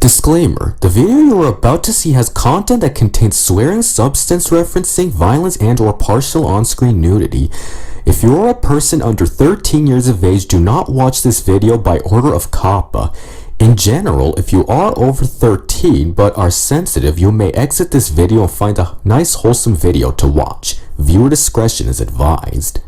Disclaimer: the video you are about to see has content that contains swearing, substance referencing, violence, and/or partial on-screen nudity. If you are a person under 13 years of age, do not watch this video by order of COPPA. In general, if you are over 13 but are sensitive, you may exit this video and find a nice wholesome video to watch. Viewer discretion is advised.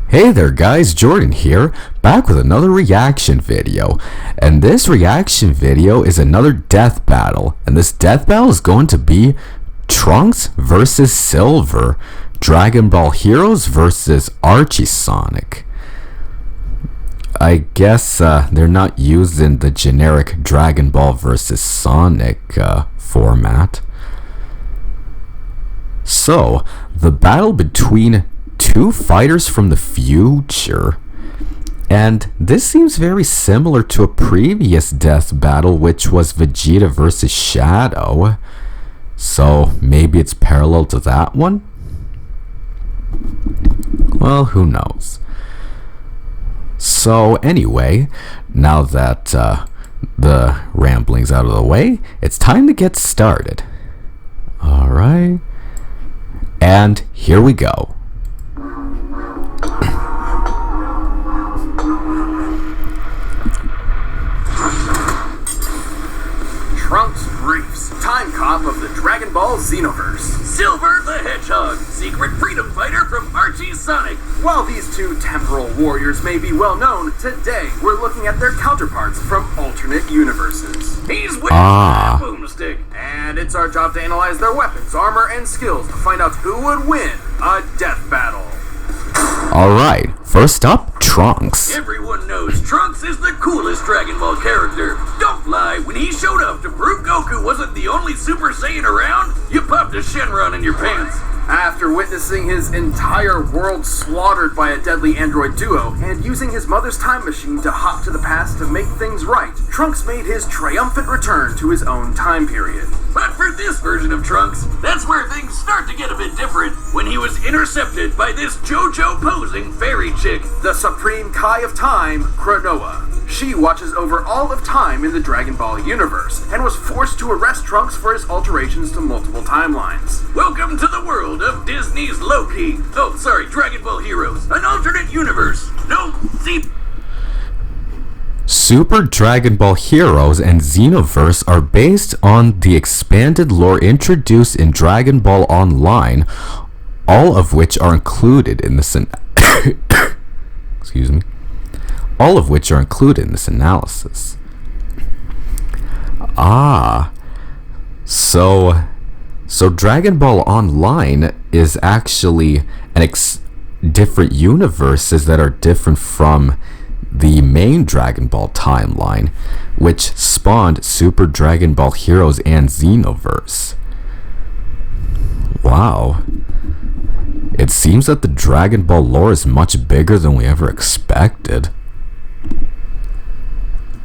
Hey there guys, Jordan here, back with another reaction video. And this reaction video is another death battle. And this death battle is going to be Trunks versus Silver, Dragon Ball Heroes versus Archie Sonic. I guess they're not using the generic Dragon Ball versus Sonic format. So, the battle between two fighters from the future, and this seems very similar to a previous death battle, which was Vegeta versus Shadow, so maybe it's parallel to that one? Well, who knows. So anyway, now that the rambling's out of the way, it's time to get started. Alright, and here we go. Trunks Briefs, time cop of the Dragon Ball Xenoverse. Silver the Hedgehog, secret freedom fighter from Archie Sonic. While these two temporal warriors may be well known, today we're looking at their counterparts from alternate universes. He's with a boomstick. And it's our job to analyze their weapons, armor, and skills to find out who would win a death battle. Alright, first up, Trunks. Everyone knows Trunks is the coolest Dragon Ball character. Don't lie, when he showed up to prove Goku wasn't the only Super Saiyan around, you popped a Shenron in your pants. After witnessing his entire world slaughtered by a deadly android duo, and using his mother's time machine to hop to the past to make things right, Trunks made his triumphant return to his own time period. But for this version of Trunks, that's where things start to get a bit different, when he was intercepted by this JoJo-posing fairy chick. The Supreme Kai of Time, Kronoa. She watches over all of time in the Dragon Ball universe, and was forced to arrest Trunks for his alterations to multiple timelines. Welcome to the world of Disney's Loki. Oh, sorry, Dragon Ball Heroes. An alternate universe. No, see... Super Dragon Ball Heroes and Xenoverse are based on the expanded lore introduced in Dragon Ball Online, all of which are included in this excuse me. All of which are included in this analysis. So Dragon Ball Online is actually different universes that are different from the main Dragon Ball timeline, which spawned Super Dragon Ball Heroes and Xenoverse. Wow. It seems that the Dragon Ball lore is much bigger than we ever expected.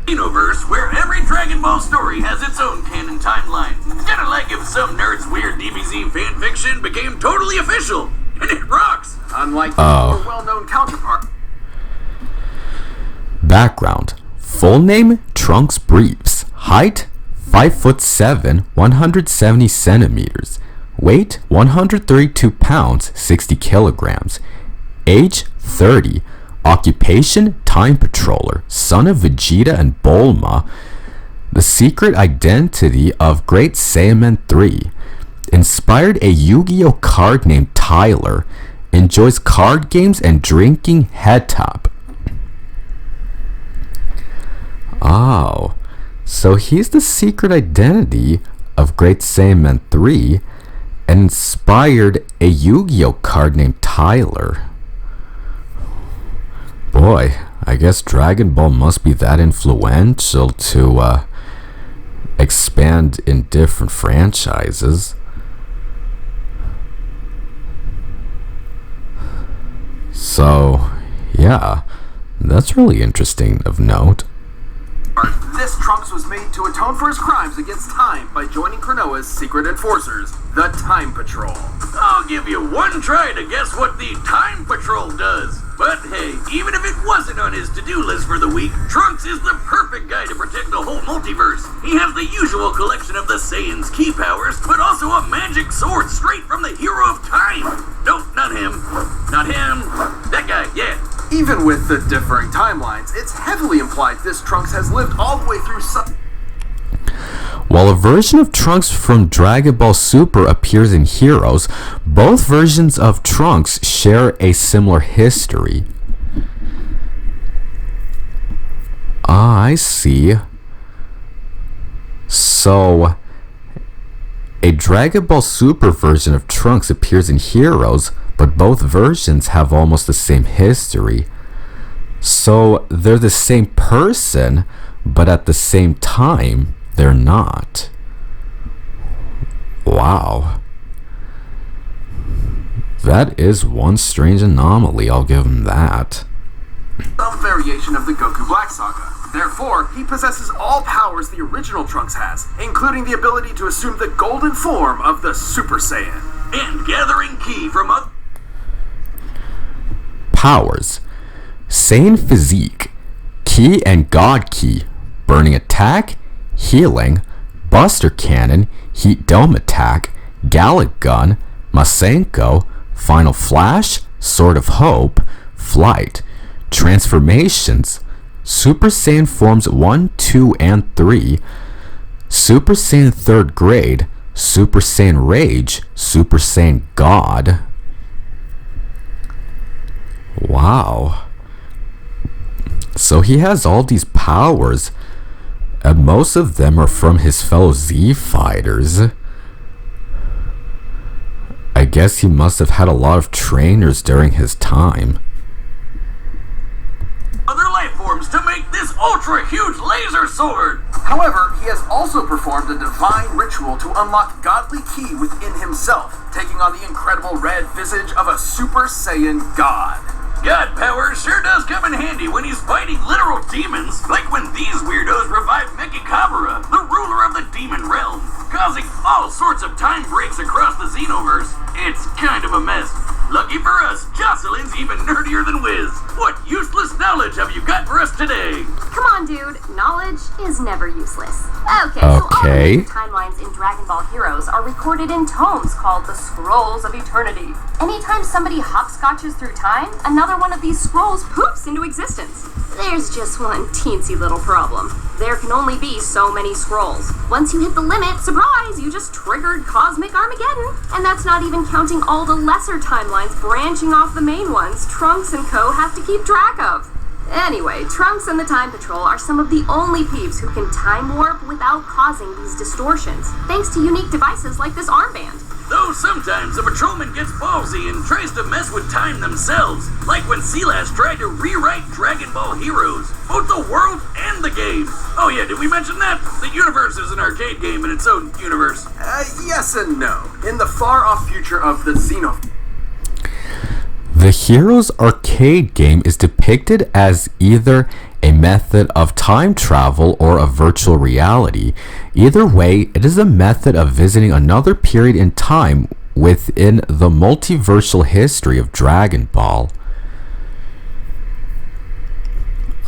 Xenoverse, where every Dragon Ball story has its own canon timeline. Kinda like if some nerd's weird DBZ fanfiction became totally official, and it rocks! Unlike the more well-known counterpart. Background. Full name, Trunks Briefs. Height, 5'7", 170 centimeters. Weight, 132 pounds, 60 kilograms. Age, 30. Occupation, Time Patroller, son of Vegeta and Bulma. The secret identity of Great Saiyaman 3. Inspired a Yu-Gi-Oh card named Tyler. Enjoys card games and drinking head top. Oh, so he's the secret identity of Great Saiyaman 3 and inspired a Yu-Gi-Oh card named Tyler. Boy, I guess Dragon Ball must be that influential to expand in different franchises. So, yeah, that's really interesting of note. This Trunks was made to atone for his crimes against time by joining Kronoa's secret enforcers, the Time Patrol. I'll give you one try to guess what the Time Patrol does. But hey, even if it wasn't on his to-do list for the week, Trunks is the perfect guy to protect the whole multiverse. He has the usual collection of the Saiyans' key powers, but also a magic sword straight from the hero of time. Nope, not him. Not him. That guy, yeah. Even with the differing timelines, it's heavily implied this Trunks has lived all the way through some... While a version of Trunks from Dragon Ball Super appears in Heroes, both versions of Trunks share a similar history. Ah, I see. So, a Dragon Ball Super version of Trunks appears in Heroes, but both versions have almost the same history. So, they're the same person, but at the same time, they're not. Wow. That is one strange anomaly, I'll give him that. Some variation of the Goku Black Saga. Therefore, he possesses all powers the original Trunks has, including the ability to assume the golden form of the Super Saiyan. And gathering ki from other... Powers. Saiyan Physique, Ki and God Ki, Burning Attack, Healing, Buster Cannon, Heat Dome Attack, Gallic Gun, Masenko, Final Flash, Sword of Hope, Flight, Transformations, Super Saiyan Forms 1, 2, and 3, Super Saiyan 3rd Grade, Super Saiyan Rage, Super Saiyan God. Wow. So he has all these powers, and most of them are from his fellow Z fighters. I guess he must have had a lot of trainers during his time. other life forms to make this ultra-huge laser sword! However, he has also performed a divine ritual to unlock godly ki within himself, taking on the incredible red visage of a Super Saiyan God. God power sure does come in handy when he's fighting literal demons, like when these weirdos revived Mechikabura, the ruler of the demon realm, causing all sorts of time breaks across the Xenoverse. It's kind of a mess. Lucky for us, Jocelyn's even nerdier than Wiz. What useless knowledge have you got for us today? Come on, dude. Knowledge is never useless. Okay, so all the major timelines in Dragon Ball Heroes are recorded in tomes called the Scrolls of Eternity. Anytime somebody hopscotches through time, another one of these scrolls poofs into existence. There's just one teensy little problem. There can only be so many scrolls. Once you hit the limit, surprise, you just triggered Cosmic Armageddon. And that's not even counting all the lesser timelines branching off the main ones Trunks and co have to keep track of. Anyway, Trunks and the Time Patrol are some of the only peeps who can time warp without causing these distortions, thanks to unique devices like this armband. Though sometimes a patrolman gets ballsy and tries to mess with time themselves, like when Silas tried to rewrite Dragon Ball Heroes, both the world and the game. Oh yeah, did we mention that? The universe is an arcade game in its own universe. Yes and no. In the far-off future of the Xenoverse, the Heroes arcade game is depicted as either a method of time travel or a virtual reality. Either way, it is a method of visiting another period in time within the multiversal history of Dragon Ball.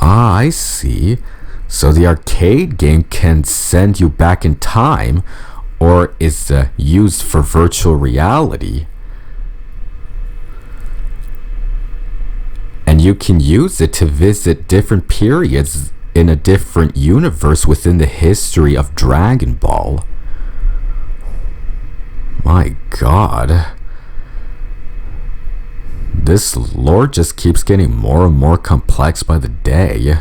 Ah, I see. So the arcade game can send you back in time, or is used for virtual reality. And you can use it to visit different periods in a different universe within the history of Dragon Ball. My God. This lore just keeps getting more and more complex by the day.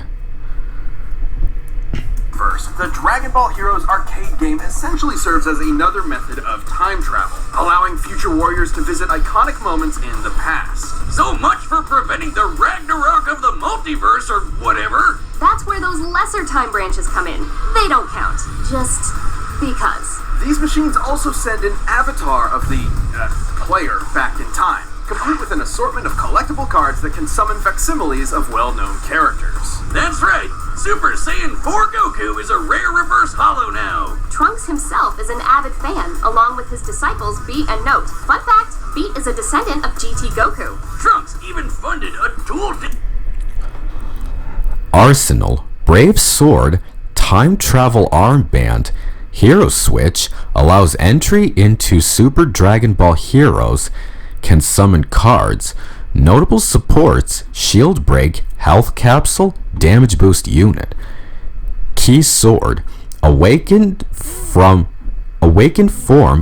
the Dragon Ball Heroes arcade game essentially serves as another method of time travel, allowing future warriors to visit iconic moments in the past. So much for preventing the Ragnarok of the multiverse or whatever. That's where those lesser time branches come in. They don't count. Just because. These machines also send an avatar of the player back in time, complete with an assortment of collectible cards that can summon facsimiles of well-known characters. That's right. Super Saiyan 4 Goku is a rare reverse holo now. Trunks himself is an avid fan, along with his disciples Beat and Note. Fun fact, Beat is a descendant of GT Goku. Trunks even funded a dual... Arsenal, Brave Sword, Time Travel Armband, Hero Switch allows entry into Super Dragon Ball Heroes, can summon cards, notable supports, Shield Break, Health Capsule, Damage Boost Unit. Key Sword, awakened form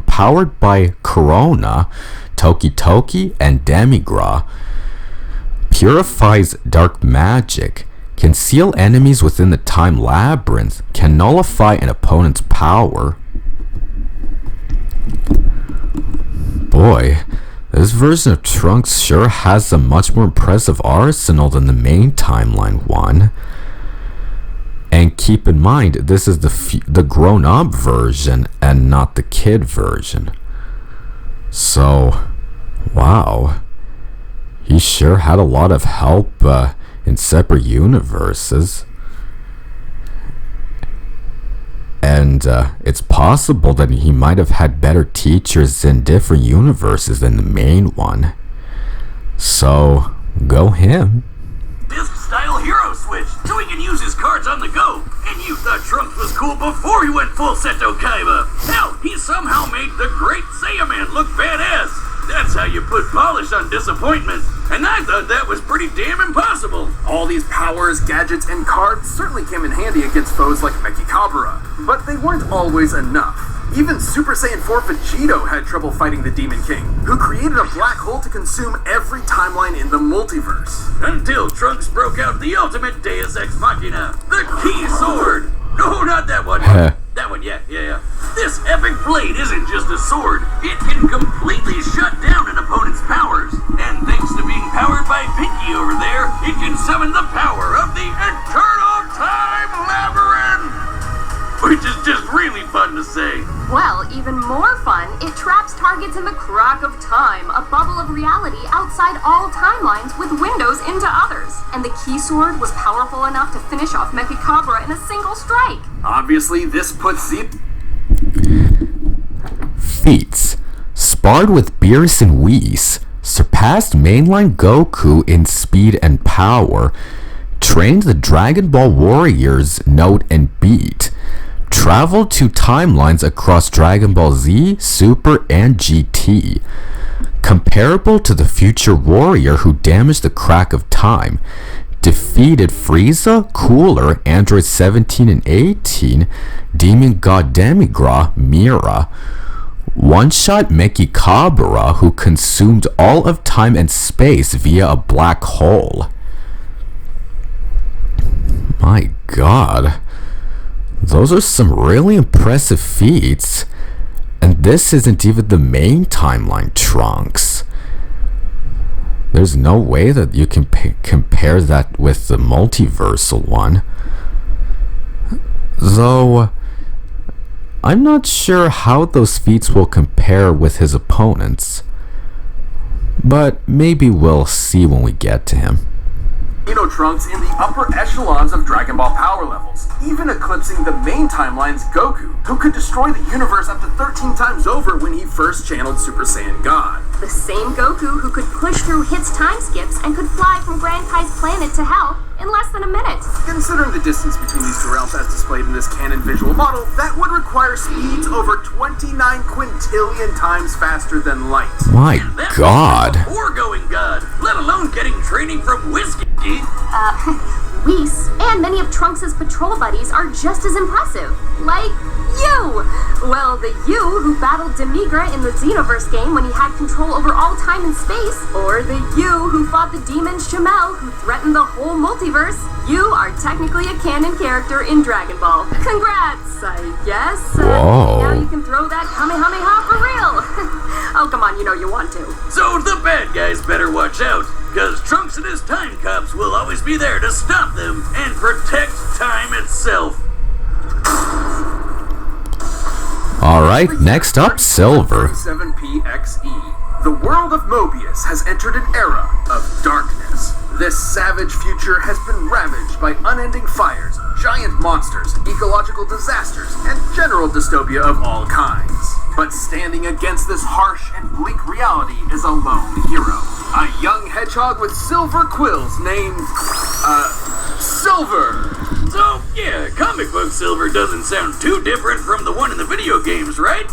powered by Corona, Toki Toki, and Demigra. Purifies dark magic, can seal enemies within the time labyrinth, can nullify an opponent's power. Boy, this version of Trunks sure has a much more impressive arsenal than the main timeline one. And keep in mind, this is the grown-up version and not the kid version. So, wow. He sure had a lot of help in separate universes. And it's possible that he might have had better teachers in different universes than the main one. So, go him. Disc-style Hero Switch, so he can use his cards on the go. And you thought Trunks was cool before he went full Seto Kaiba. Hell, he somehow made the Great Saiyaman look badass. That's how you put polish on disappointment. And I thought that was pretty damn impossible. All these powers, gadgets, and cards certainly came in handy against foes like Mechikabura, but they weren't always enough. Even Super Saiyan 4 Vegito had trouble fighting the Demon King, who created a black hole to consume every timeline in the multiverse. Until Trunks broke out the ultimate Deus Ex Machina, the Key Sword. No, not that one. That one, yeah. This epic blade isn't just a sword. It can completely shut down an opponent's powers. And thanks to being powered by Pinky over there, it can summon the power of the Eternal Time Labyrinth! Which is just really fun to say. Well, even more fun, it traps targets in the crack of time, a bubble of reality outside all timelines with windows into others. And the Key Sword was powerful enough to finish off Mechikabura in a single strike. Obviously, this puts Z... Feats. Sparred with Beerus and Whis, surpassed mainline Goku in speed and power, trained the Dragon Ball Warriors Note and Beat, traveled to timelines across Dragon Ball Z, Super, and GT. Comparable to the future warrior who damaged the crack of time, defeated Frieza, Cooler, Android 17 and 18, Demon God Demigra, Mira, one-shot Mechikabura, who consumed all of time and space via a black hole. My god. Those are some really impressive feats. And this isn't even the main timeline Trunks. There's no way that you can compare that with the multiversal one. Though, I'm not sure how those feats will compare with his opponents. But maybe we'll see when we get to him. Trunks in the upper echelons of Dragon Ball power levels, even eclipsing the main timeline's Goku, who could destroy the universe up to 13 times over when he first channeled Super Saiyan God. The same Goku who could push through Hit's time skips and could fly from Grand Kai's planet to Hell in less than a minute. Considering the distance between these two realms as displayed in this canon visual model, that would require speeds over 29 quintillion times faster than light. My god. Before going God, let alone getting training from Whiskey. Whis and many of Trunks' patrol buddies are just as impressive. Like you! Well, the you who battled Demigra in the Xenoverse game when he had control over all time and space, or the you who fought the demon Shamel who threatened the whole multiverse. You are technically a canon character in Dragon Ball. Congrats, I guess. Whoa. Now you can throw that Kamehameha for real. Oh, come on, you know you want to. So the bad guys better watch out, because Trunks and his time cops will always be there to stop them and protect time itself. Alright, next up, Silver. 37PXE. The world of Mobius has entered an era of darkness. This savage future has been ravaged by unending fires, giant monsters, ecological disasters, and general dystopia of all kinds. But standing against this harsh and bleak reality is a lone hero. A young hedgehog with silver quills named, Silver! So, yeah, comic book Silver doesn't sound too different from the one in the video games, right?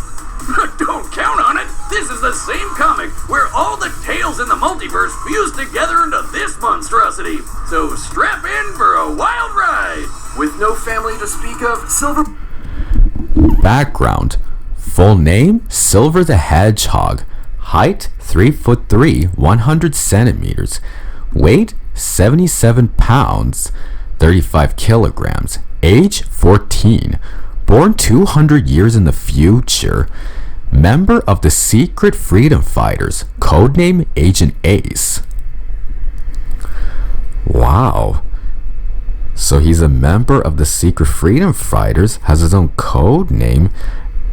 Don't count on it! This is the same comic where all the tales in the multiverse fuse together into this monstrosity. So strap in for a wild ride! With no family to speak of, Silver... Background. Full name, Silver the Hedgehog. Height, 3'3", 100 centimeters. Weight, 77 pounds, 35 kilograms. Age, 14. Born 200 years in the future. Member of the Secret Freedom Fighters. Codename Agent Ace. Wow. So he's a member of the Secret Freedom Fighters, has his own code name,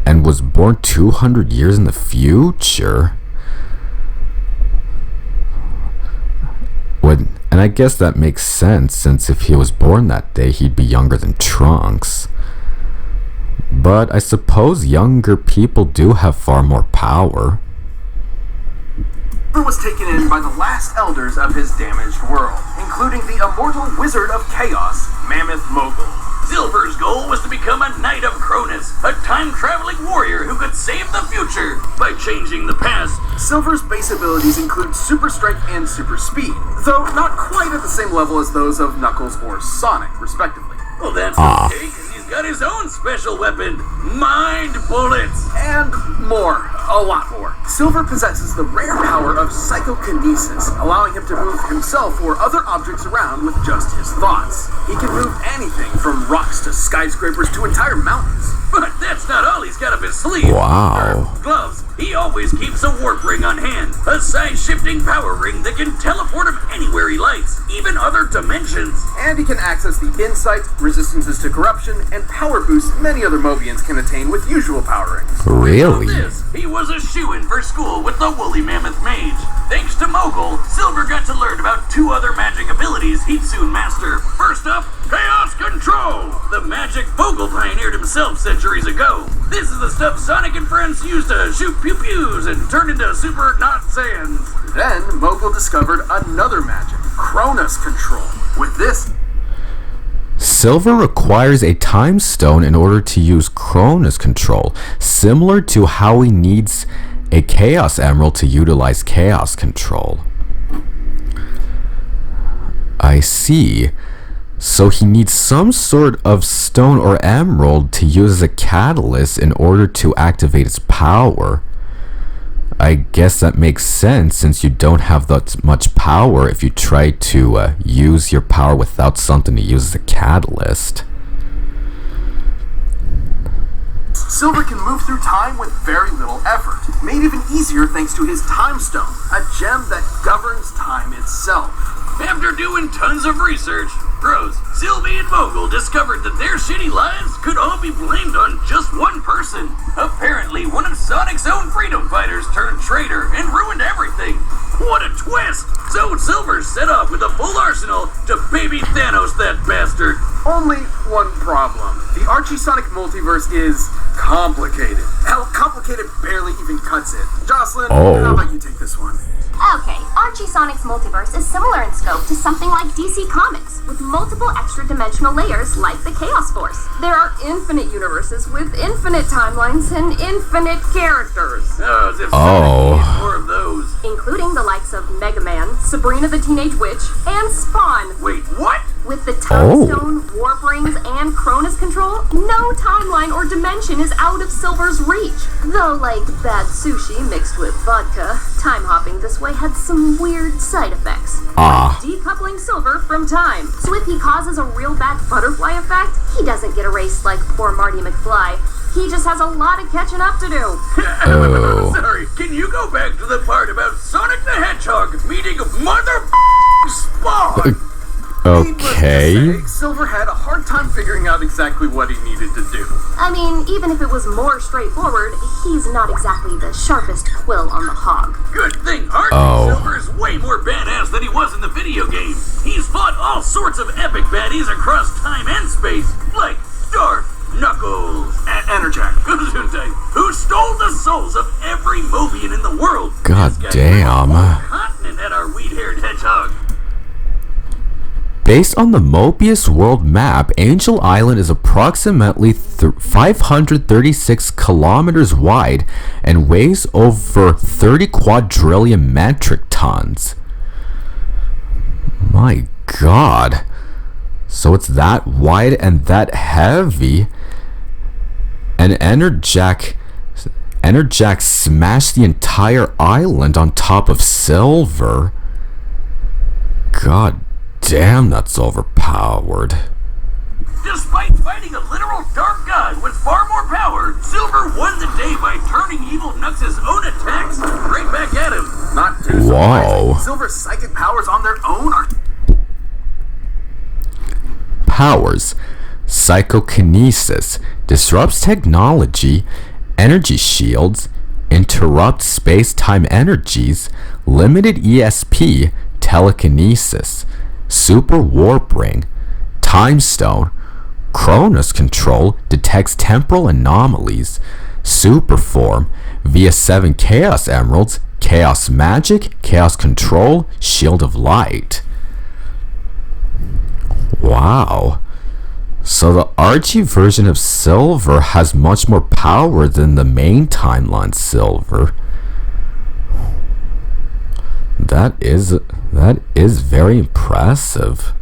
and was born 200 years in the future. And I guess that makes sense, since if he was born that day, he'd be younger than Trunks. But I suppose younger people do have far more power. Silver was taken in by the last elders of his damaged world, including the immortal Wizard of Chaos, Mammoth Mogul. Silver's goal was to become a Knight of Cronus, a time-traveling warrior who could save the future by changing the past. Silver's base abilities include super strength and super speed, though not quite at the same level as those of Knuckles or Sonic, respectively. Well, that's okay, because he's got his own special weapon, Mind Bullets. And more, a lot more. Silver possesses the rare power of psychokinesis, allowing him to move himself or other objects around with just his thoughts. He can move anything from rocks to skyscrapers to entire mountains. But that's not all he's got up his sleeve. Wow. Gloves. He always keeps a warp ring on hand, a size-shifting power ring that can teleport him anywhere he likes, even other dimensions. And he can access the insight, resistances to corruption, and power boosts many other Mobians can attain with usual power rings. Really? This, he was a shoo-in for school with the Woolly Mammoth Mage. Thanks to Mogul, Silver got to learn about two other magic abilities he'd soon master. First up, Chaos Control! The magic Mogul pioneered himself centuries ago. This is the stuff Sonic and friends used to shoot pew-pews and turn into super not Saiyans. Then, Mogul discovered another magic, Cronus Control. With this, Silver requires a time stone in order to use Cronus Control, similar to how he needs a Chaos Emerald to utilize Chaos Control. I see. So he needs some sort of stone or emerald to use as a catalyst in order to activate its power. I guess that makes sense, since you don't have that much power if you try to use your power without something to use as a catalyst. Silver can move through time with very little effort, made even easier thanks to his Time Stone, a gem that governs time itself. After doing tons of research, Rose, Sylvie, and Mogul discovered that their shitty lives could all be blamed on just one person. Apparently, one of Sonic's own freedom fighters turned traitor and ruined everything. What a twist! So Silver set off with a full arsenal to baby Thanos that bastard. Only one problem. The Archie Sonic multiverse is complicated. Hell, complicated barely even cuts it. Jocelyn, how about you take this one? Okay, Archie Sonic's multiverse is similar in scope to something like DC Comics, with multiple extra-dimensional layers like the Chaos Force. There are infinite universes with infinite timelines and infinite characters. Oh, as if Sonic needs more of those. Including the likes of Mega Man, Sabrina the Teenage Witch, and Spawn. Wait, what? With the Time Stone, Warp Rings, and Cronus Control, no timeline or dimension is out of Silver's reach. Though, like bad sushi mixed with vodka, time hopping this way had some weird side effects. Like decoupling Silver from time. So if he causes a real bad butterfly effect, he doesn't get erased like poor Marty McFly. He just has a lot of catching up to do. Sorry, can you go back to the part about Sonic the Hedgehog meeting Mother Spawn? Okay. Needless to say, Silver had a hard time figuring out exactly what he needed to do. I mean, even if it was more straightforward, he's not exactly the sharpest quill on the hog. Good thing Hardly Silver's way more badass than he was in the video game. He's fought all sorts of epic baddies across time and space, like Darth, Knuckles, and Enerjack, who stole the souls of every Mobian in the world. God damn. Continent at our weed-haired hedgehog. Based on the Mobius world map, Angel Island is approximately 536 kilometers wide and weighs over 30 quadrillion metric tons. My god. So it's that wide and that heavy. And Enerjack smashed the entire island on top of Silver. God damn, that's overpowered. Despite fighting a literal dark god with far more power, Silver won the day by turning Evil Knux' own attacks right back at him. Not too surprising. Silver's psychic powers on their own are... Powers. Psychokinesis. Disrupts technology. Energy shields. Interrupts space-time energies. Limited ESP. Telekinesis. Super Warp Ring, Time Stone, Cronus Control, detects temporal anomalies, Super Form, via 7 Chaos Emeralds, Chaos Magic, Chaos Control, Shield of Light. Wow. So the RG version of Silver has much more power than the main timeline Silver. That is very impressive.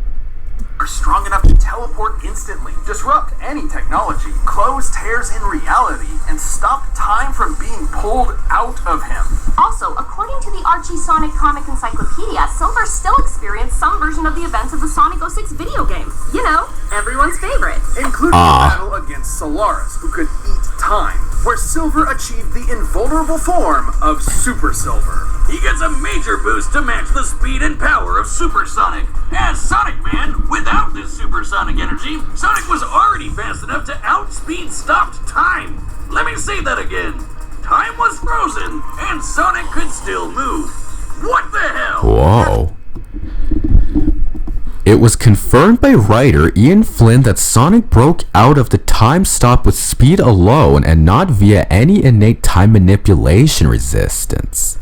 Are strong enough to teleport instantly, disrupt any technology, close tears in reality, and stop time from being pulled out of him. Also, according to the Archie Sonic Comic Encyclopedia, Silver still experienced some version of the events of the Sonic 06 video game. You know, everyone's favorite. Including a battle against Solaris, who could eat time, where Silver achieved the invulnerable form of Super Silver. He gets a major boost to match the speed and power of Super Sonic. As Sonic Man, without this supersonic energy, Sonic was already fast enough to outspeed stopped time. Let me say that again. Time was frozen, and Sonic could still move. What the hell? Whoa. It was confirmed by writer Ian Flynn that Sonic broke out of the time stop with speed alone and not via any innate time manipulation resistance.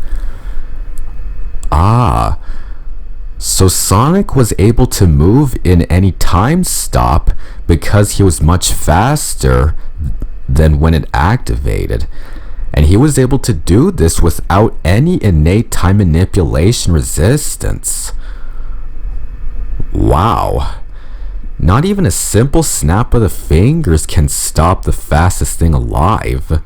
So Sonic was able to move in any time stop because he was much faster than when it activated. And he was able to do this without any innate time manipulation resistance. Wow. Not even a simple snap of the fingers can stop the fastest thing alive.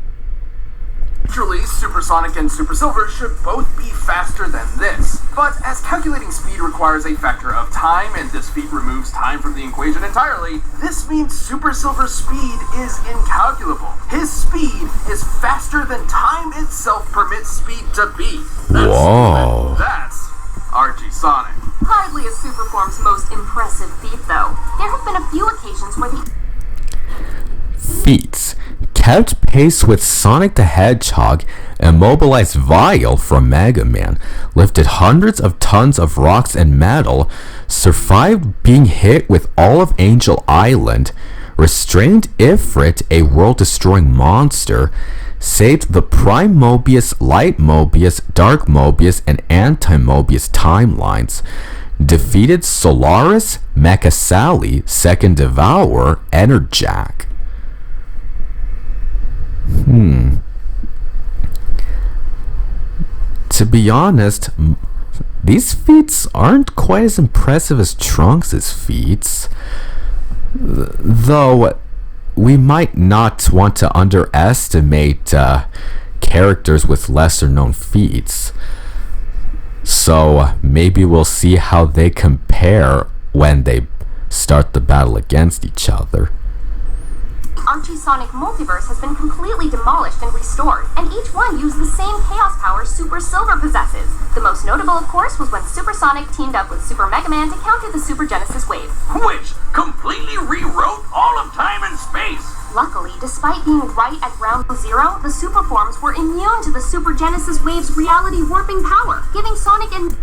Naturally, Super Sonic and Super Silver should both be faster than this. But as calculating speed requires a factor of time, and this feat removes time from the equation entirely, this means Super Silver's speed is incalculable. His speed is faster than time itself permits speed to be. Whoa. That's Archie Sonic. Hardly a super form's most impressive feat, though. There have been a few occasions where the feats kept pace with Sonic the Hedgehog, immobilized Vile from Mega Man, lifted hundreds of tons of rocks and metal, survived being hit with all of Angel Island, restrained Ifrit, a world-destroying monster, saved the Prime Mobius, Light Mobius, Dark Mobius, and Anti-Mobius timelines, defeated Solaris, Mecha Sally, Second Devourer, Enerjack. To be honest, these feats aren't quite as impressive as Trunks' feats. Though, we might not want to underestimate characters with lesser known feats. So, maybe we'll see how they compare when they start the battle against each other. Archie Sonic multiverse has been completely demolished and restored, and each one used the same chaos power Super Silver possesses. The most notable, of course, was when Super Sonic teamed up with Super Mega Man to counter the Super Genesis wave, which completely rewrote all of time and space. Luckily, despite being right at ground zero, the Super Forms were immune to the Super Genesis wave's reality warping power, giving Sonic and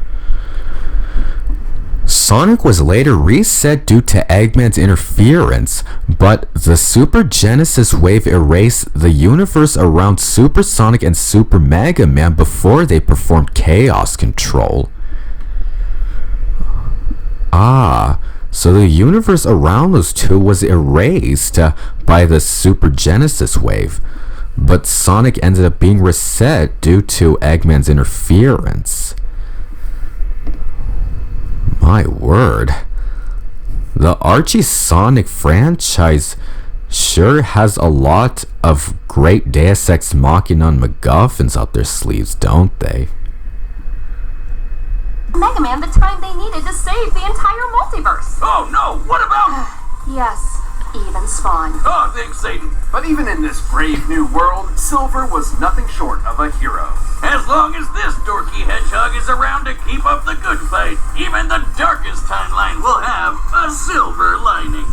Sonic was later reset due to Eggman's interference, but the Super Genesis wave erased the universe around Super Sonic and Super Mega Man before they performed Chaos Control. So the universe around those two was erased by the Super Genesis wave, but Sonic ended up being reset due to Eggman's interference. My word. The Archie Sonic franchise sure has a lot of great Deus Ex Machina MacGuffins up their sleeves, don't they? Mega Man the time they needed to save the entire multiverse. Oh no, what about... Yes, even Spawn. Oh, thanks, Satan. But even in this brave new world, Silver was nothing short of a hero. As long as this dorky hedgehog is around to keep up the good fight, even the darkest timeline will have a silver lining.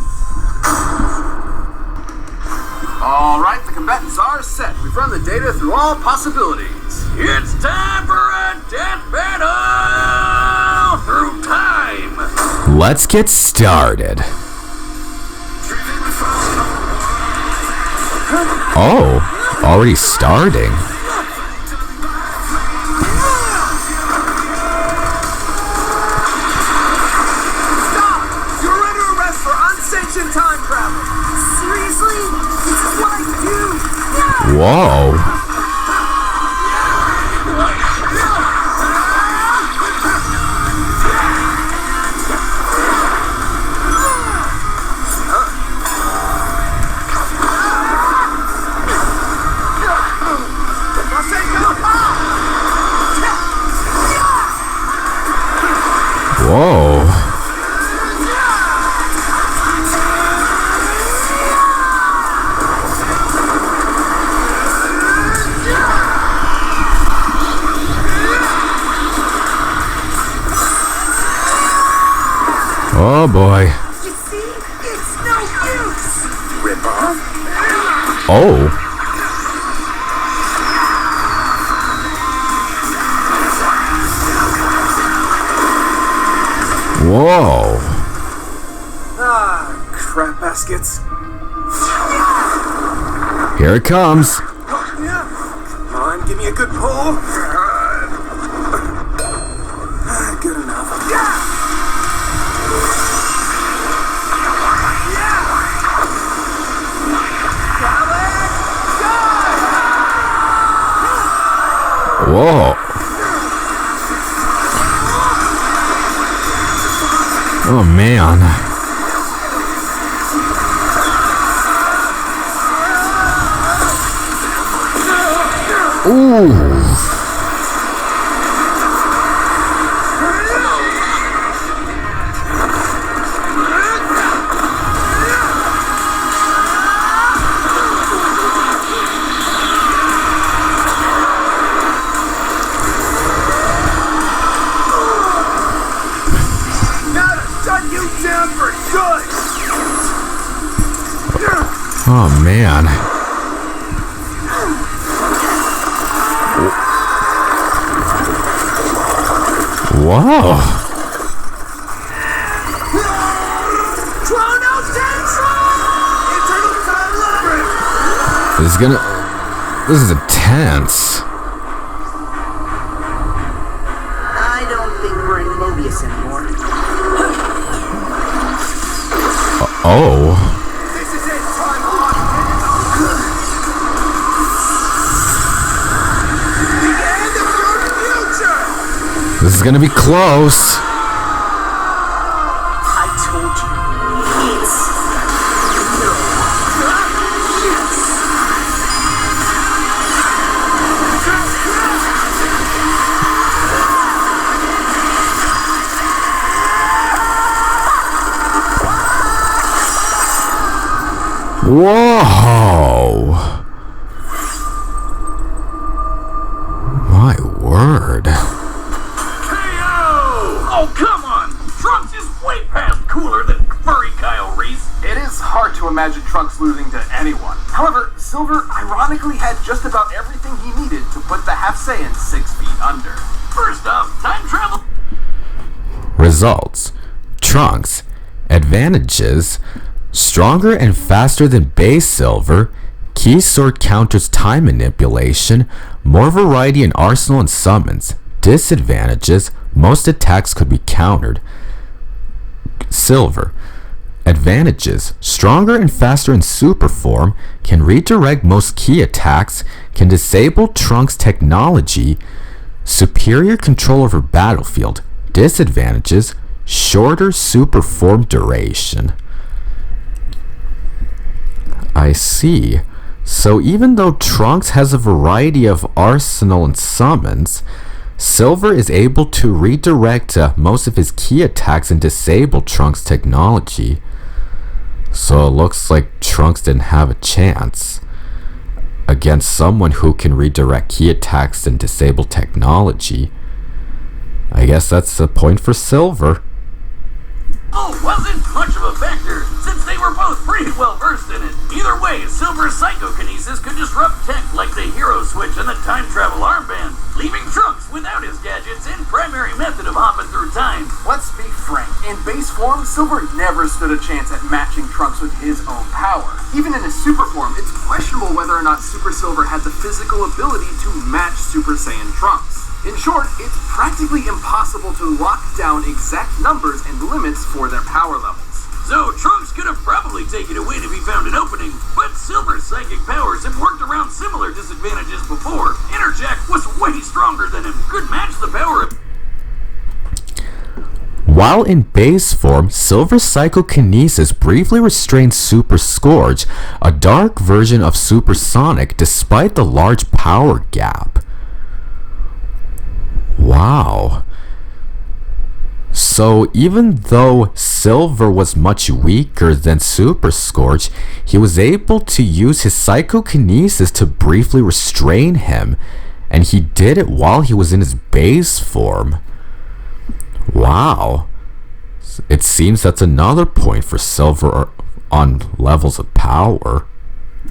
Alright, the combatants are set. We've run the data through all possibilities. It's time for a death battle through time. Let's get started. Oh, already starting. Stop! You're under arrest for unsanctioned time travel. Seriously? This is what I do. Whoa. Whoa. Oh boy. You see? It's no use. Rip off. Oh. Whoa. Crap baskets. Here it comes. Come on, give me a good pull. Good enough. Whoa. Oh man. Ooh. Oh man. Whoa. This is intense. I don't think we're in Mobius anymore. Oh. This is it, time on. The end of your future. This is gonna be close. I told you. It's Whoa! My word. KO! Oh, come on! Trunks is way past cooler than furry Kyle Reese. It is hard to imagine Trunks losing to anyone. However, Silver ironically had just about everything he needed to put the Half Saiyan 6 feet under. First off, time travel. Results. Trunks. Advantages. Stronger and faster than base Silver. Key Sword counters time manipulation. More variety in arsenal and summons. Disadvantages. Most attacks could be countered. Silver. Advantages. Stronger and faster in super form. Can redirect most key attacks. Can disable Trunks technology. Superior control over battlefield. Disadvantages. Shorter super form duration. I see. So even though Trunks has a variety of arsenal and summons, Silver is able to redirect most of his key attacks and disable Trunks' technology. So it looks like Trunks didn't have a chance against someone who can redirect key attacks and disable technology. I guess that's the point for Silver. Oh, wasn't much of a factor, since they were both pretty well versed in it. Either way, Silver's psychokinesis could disrupt tech like the Hero Switch and the Time Travel Armband, leaving Trunks without his gadgets and primary method of hopping through time. Let's be frank, in base form, Silver never stood a chance at matching Trunks with his own power. Even in his super form, it's questionable whether or not Super Silver had the physical ability to match Super Saiyan Trunks. In short, it's practically impossible to lock down exact numbers and limits for their power levels. So Trunks could have probably taken a win if he found an opening, but Silver's psychic powers have worked around similar disadvantages before. Interjack was way stronger than him, could match the power of... While in base form, Silver's psychokinesis briefly restrained Super Scourge, a dark version of Super Sonic, despite the large power gap. Wow. So even though Silver was much weaker than Super Scourge, he was able to use his psychokinesis to briefly restrain him, and he did it while he was in his base form. Wow. It seems that's another point for Silver on levels of power.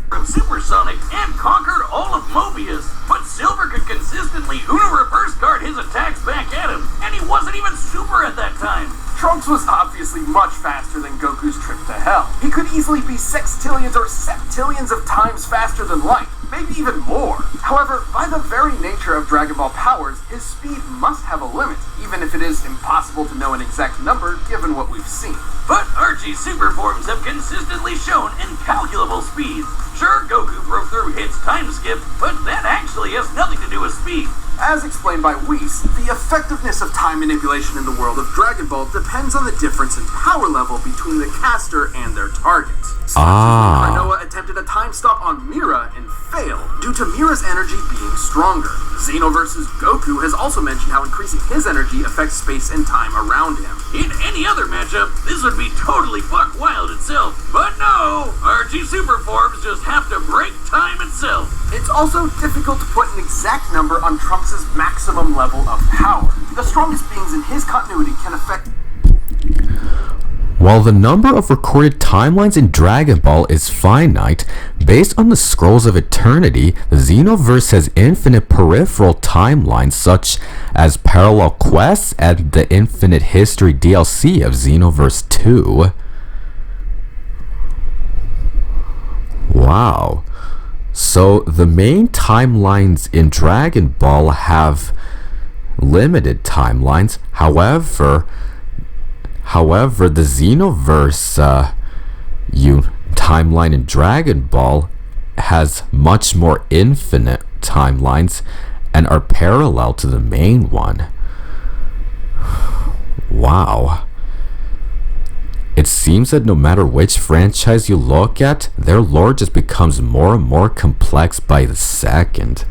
From Super Sonic and conquered all of Mobius, but Silver could consistently Uno reverse guard his attacks back at him, and he wasn't even super at that time. Trunks was obviously much faster than Goku's trip to hell. He could easily be sextillions or septillions of times faster than light, maybe even more. However, by the very nature of Dragon Ball powers, his speed must have a limit, even if it is impossible to know an exact number given what we've seen. But Archie's super forms have consistently shown incalculable speeds. Sure, Goku broke through Hit's time skip, but that actually has nothing to do with speed. As explained by Whis, the effectiveness of time manipulation in the world of Dragon Ball depends on the difference in power level between the caster and their target. Noah attempted a time stop on Mira and failed, due to Mira's energy being stronger. Xeno vs. Goku has also mentioned how increasing his energy affects space and time around him. In any other matchup, this would be totally buck wild itself. But no, Archie super forms just have to break time itself. It's also difficult to put an exact number on Trunks' maximum level of power. The strongest beings in his continuity can affect... While the number of recorded timelines in Dragon Ball is finite, based on the Scrolls of Eternity, the Xenoverse has infinite peripheral timelines such as Parallel Quests and the Infinite History DLC of Xenoverse 2. Wow. So the main timelines in Dragon Ball have limited timelines. However, the Xenoverse timeline in Dragon Ball has much more infinite timelines and are parallel to the main one. Wow. It seems that no matter which franchise you look at, their lore just becomes more and more complex by the second.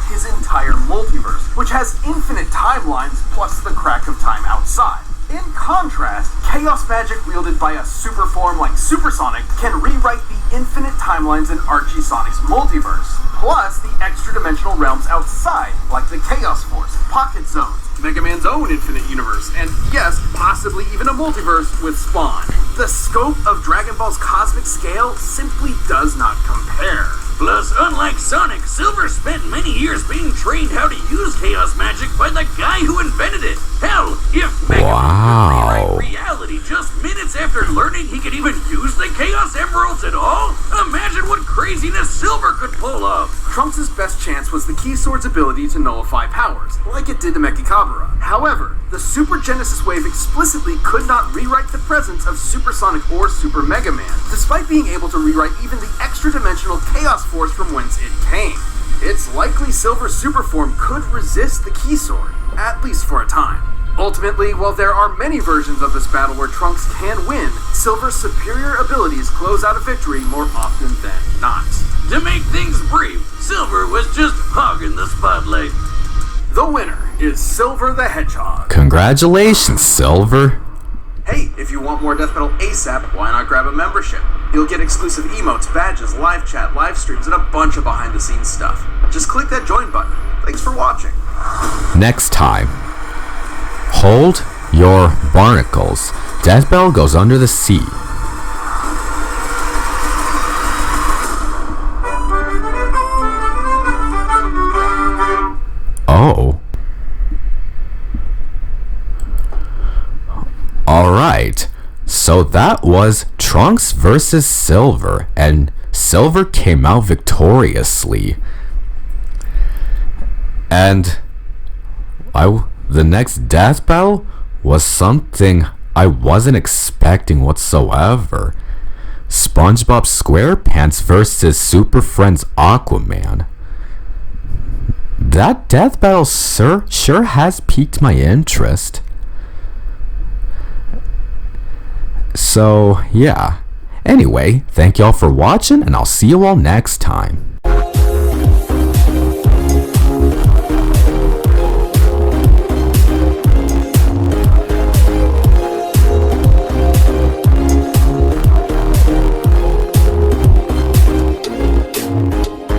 His entire multiverse, which has infinite timelines plus the crack of time outside. In contrast, chaos magic wielded by a super form like Super Sonic can rewrite the infinite timelines in Archie Sonic's multiverse, plus the extra-dimensional realms outside, like the Chaos Force, Pocket Zones, Mega Man's own infinite universe, and yes, possibly even a multiverse with Spawn. The scope of Dragon Ball's cosmic scale simply does not compare. Plus, unlike Sonic, Silver spent many years being trained how to use chaos magic by the guy who invented it. Hell, if Mega Man could rewrite reality just minutes after learning he could even use the Chaos Emeralds at all, imagine what craziness Silver could pull off. Trunks' best chance was the Key Sword's ability to nullify powers, like it did to Mechikabura. However, the Super Genesis Wave explicitly could not rewrite the presence of Super Sonic or Super Mega Man, despite being able to rewrite even the extra-dimensional Chaos Force from whence it came. It's likely Silver's super form could resist the Key Sword, at least for a time. Ultimately, while there are many versions of this battle where Trunks can win, Silver's superior abilities close out a victory more often than not. To make things brief, Silver was just hogging the spotlight. The winner is Silver the Hedgehog. Congratulations, Silver. Hey, if you want more Death Battle ASAP, why not grab a membership? You'll get exclusive emotes, badges, live chat, live streams, and a bunch of behind-the-scenes stuff. Just click that join button. Thanks for watching. Next time. Hold your barnacles. Death Battle goes under the sea. Oh. Alright, so that was Trunks versus Silver, and Silver came out victoriously. And the next death battle was something I wasn't expecting whatsoever. SpongeBob SquarePants versus Super Friends Aquaman. That death battle sure has piqued my interest. So, yeah. Anyway, thank y'all for watching, and I'll see you all next time.